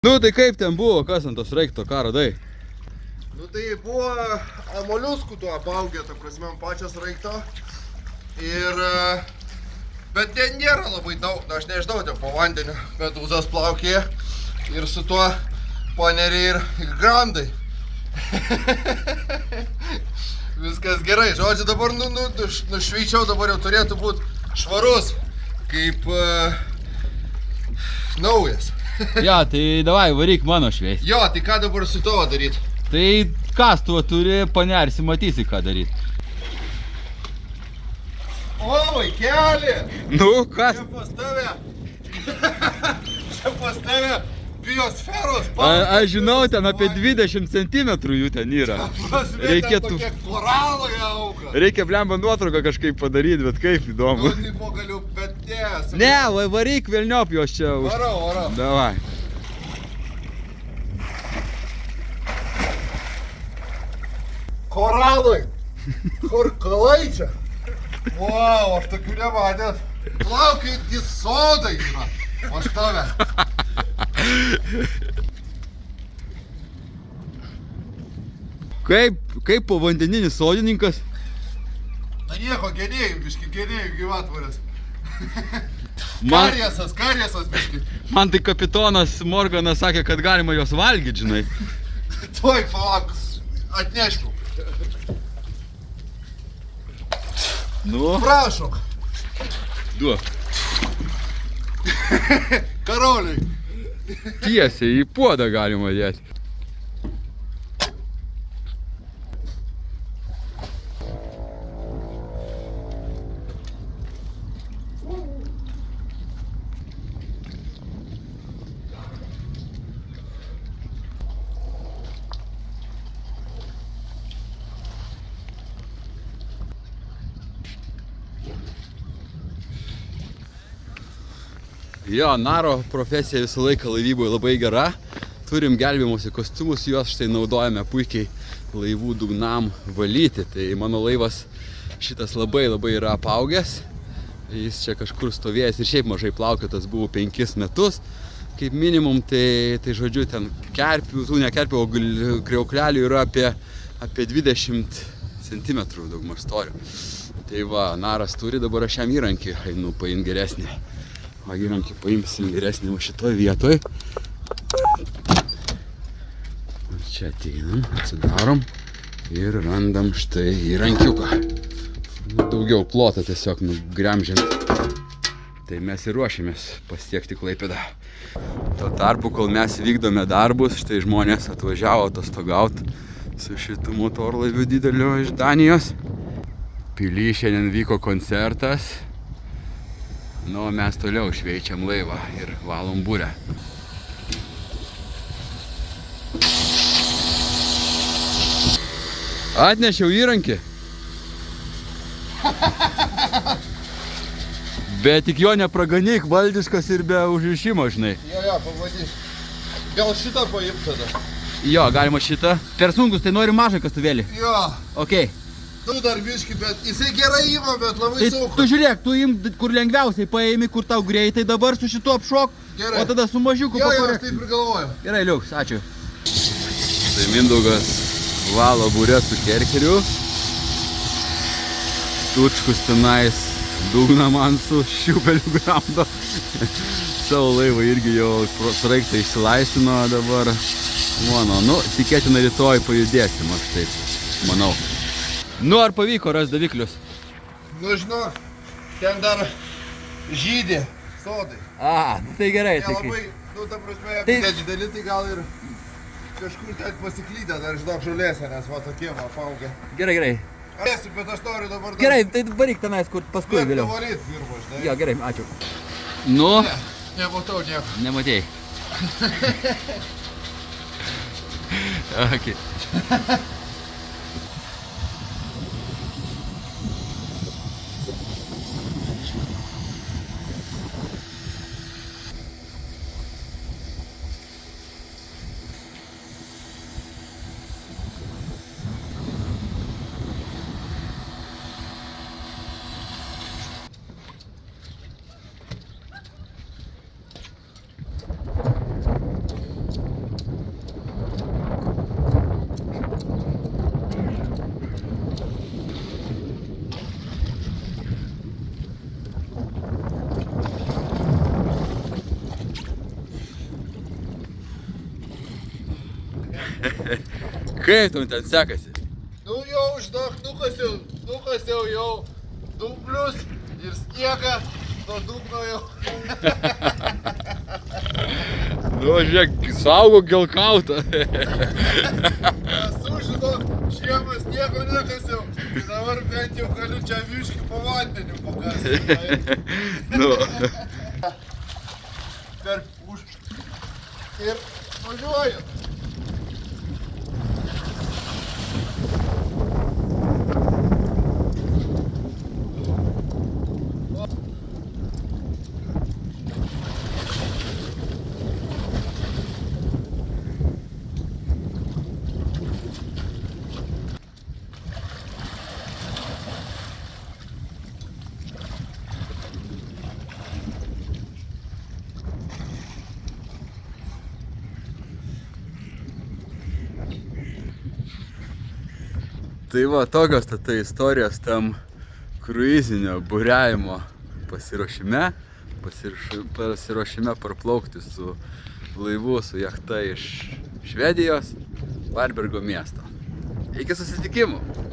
Nu tai kaip ten buvo, kas ant tos reikto ką radai? Nu tai buvo moliuskų tuo apaugę, ta prasme, pačias raikto. Ir... Bet ten nėra labai daug, aš nežinau, ten po vandeniu medūzas plaukėja. Ir su tuo paneriai ir grandai. Viskas gerai, žodžiu, dabar nušveičiau, dabar jau turėtų būti švarus, kaip naujas. Ja, tai davai, varyk mano šveist. Jo, tai ką dabar su tavo daryti? Tai kas tu turi, panersi, matysi ką daryti. O, vaikeli! Nu, kas? Čia pas tave! Čia pas tave biosferos Aš žinau, ten apie 20 cm jų ten yra. Reikėtų... Tokie koralai auga. Reikia blemba nuotrauką kažkaip padaryti, bet kaip įdomu. Nu, tai galiu, bet nes. Ne, varyk velniop jos čia. Varau. Davai. Koralai. Korkalai čia. Wow, aš tokių nematęs. Plaukiantys sodai yra pas tave. Kaip povandeninis sodininkas? Na nieko, genėjų, biški, genėjų gyvatvorės. Man- Kariesas, biški. Man tai kapitonas Morganas sakė, kad galima jos valgyti, žinai. Tuoj, palauk, atnešiu. Nu, Prašom. duok. Karoliai. Tiesiai į puodą galima dėti. Jo, naro profesija visą laiką laivyboje labai gera. Turim gelbėjimosi kostiumus, juos štai naudojame puikiai laivų dugnam valyti. Tai mano laivas šitas labai yra apaugęs. Jis čia kažkur stovėjęs ir šiaip mažai plaukiotas buvo 5 metus. Kaip minimum, tai žodžiu, ten kerpių, tų ne kerpių, o kriauklelių yra apie 20 cm daugmaž storio. Tai va, naras turi, dabar aš jam įrankį einu paimti geresnį. Va, įrankį paimsim geresnį va šitoj vietoj. Čia ateinam, atsidarom ir randam štai įrankiuką. Daugiau plotą tiesiog nugremžiant. Tai mes ir ruošiamės pasiekti Klaipėdą. Tuo tarpu, kol mes vykdome darbus, štai žmonės atvažiavo atostogauti su šitu motorlaiviu dideliu iš Danijos. Pily šiandien vyko koncertas. Nu, mes toliau šveičiam laivą ir valom burę. Atnešiau įrankį. Bet tik jo nepraganyk, valdiškas ir be užrišimo, žinai. Jo, pavadyk. Gal šitą paimti tada? Jo, galima šitą. Per sunkus, tai nori mažą kastuvėlį. Jo. Okei. Tu dar biški, bet jisai gerai ima, bet labai Tai sunku. tu žiūrėk, tu im, kur lengviausiai paimi, kur tau greitai dabar su šituo apšok, Gerai. o tada su mažiuku Jo, aš pakorek. taip ir galvoju. Gerai, liuks, ačiū. Tai Mindaugas valo burę su kerkeriu. Tučkus tenais dugną man su šiupeliu gramdo. Savo laivą irgi jau sraigtą išsilaisvino dabar. Mano, nu, tikėtina rytoj pajudėsim, aš taip manau. Nu, ar pavyko rast daviklius? Nu, žinok, ten dar žydė sodai. Nu tai gerai. Nelabai, nu, ta prasme, Tai- nedideli, tai gal ir kažkur ten pasiklydę, dar žinok žolėse, nes va tokie va apaugę. Gerai. Esu, bet aš noriu dabar... Gerai, tai varyk tenais, kur paskui Bet vėliau. nuvaryt dirbo, žinai. Jo, gerai, ačiū. Nu, Ne, nematau nieko. nematėjai. Okay. Kaip tau ten sekasi? Nu jau žinok, nukasiau jau dumblius ir sniegą nuo dugno jau. Nu, žiūrėk, saugo gelkautą. Esu žinok, žiemą sniego nekasiau. Tai dabar bent jau galiu čia viškį po vandeniu pakasti. Nu. Per už. Ir važiuoju. Tai va, tokios tai istorijos tam kruizinio buriavimo pasiruošime parplaukti su laivu, su jachta iš Švedijos, Varbergo miesto. Iki susitikimų!